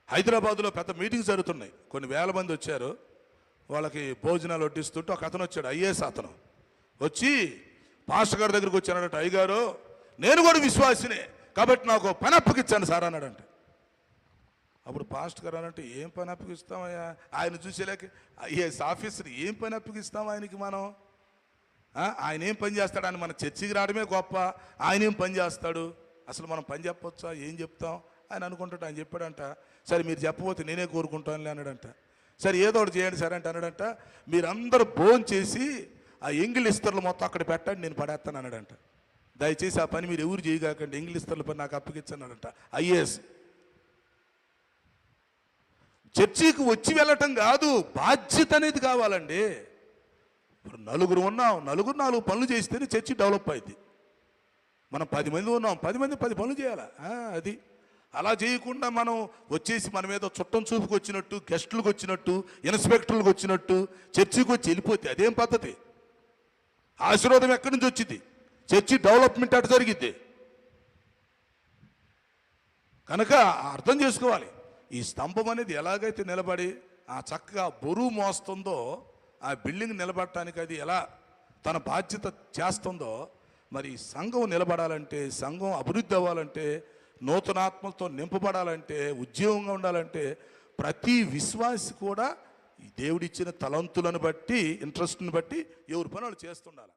హైదరాబాద్లో పెద్ద మీటింగ్స్ జరుగుతున్నాయి, కొన్ని వేల మంది వచ్చారు. వాళ్ళకి భోజనాలు వడ్డిస్తుంటే ఒక అతను వచ్చాడు, ఐఏఎస్ అతను వచ్చి పాస్టర్ గారి దగ్గరికి వచ్చానట. అయ్యగారు, నేను కూడా విశ్వాసినే, కాబట్టి నాకు పని అప్పగిచ్చాను సార్ అన్నాడంట. అప్పుడు పాస్టర్ గారు అనంటే, ఏం పని అప్పగిస్తామయ్యా? ఆయన చూసేలేక ఐఏఎస్ ఆఫీసర్, ఏం పని అప్పగిస్తాం ఆయనకి మనం? ఆయన ఏం పని చేస్తాడు? ఆయన మన చర్చికి రావడమే గొప్ప, ఆయన ఏం పని చేస్తాడు? అసలు మనం పని చెప్పొచ్చా? ఏం చెప్తాం ఆయన అనుకుంటాడు. ఆయన చెప్పాడంట, సరే మీరు చెప్పబోతే నేనే కోరుకుంటానులే అన్నాడంట. సరే ఏదో ఒకటి చేయండి సరే అంటే అన్నాడంట, మీరందరూ భోజనం చేసి ఆ ఎంగిల్ ఇస్తర్లు మొత్తం అక్కడ పెట్టండి, నేను పడేస్తాను అన్నాడంట. దయచేసి ఆ పని మీరు ఎవరు చేయగాకండి, ఎంగిల్ ఇస్తర్ల పని నాకు అప్పగించన్నాడంట ఐఏఎస్. చర్చికి వచ్చి వెళ్ళటం కాదు, బాధ్యత అనేది కావాలండి. ఇప్పుడు నలుగురు ఉన్నాం, నలుగురు 4 పనులు చేస్తేనే చర్చి డెవలప్ అయింది. మనం 10 మంది ఉన్నాం, 10 మంది 10 పనులు చేయాలా? అది అలా చేయకుండా మనం వచ్చేసి మనం ఏదో చుట్టం చూపుకి వచ్చినట్టు, గెస్టులకు వచ్చినట్టు, ఇన్స్పెక్టర్లకు వచ్చినట్టు చర్చికి వచ్చి వెళ్ళిపోతే అదేం పద్ధతి? ఆశీర్వాదం ఎక్కడి నుంచి వచ్చింది? చర్చి డెవలప్మెంట్ అటు జరిగిద్ది. కనుక అర్థం చేసుకోవాలి, ఈ స్తంభం అనేది ఎలాగైతే నిలబడి ఆ చక్కగా బరువు మోస్తుందో, ఆ బిల్డింగ్ నిలబడటానికి అది ఎలా తన బాధ్యత చేస్తుందో, మరి సంఘం నిలబడాలంటే, సంఘం అభివృద్ధి అవ్వాలంటే, నూతనాత్మలతో నింపబడాలంటే, ఉద్యోగంగా ఉండాలంటే ప్రతి విశ్వాసి కూడా దేవుడిచ్చిన తలంతులను బట్టి, ఇంట్రెస్ట్ని బట్టి ఎవరి పనులు చేస్తుండాలి.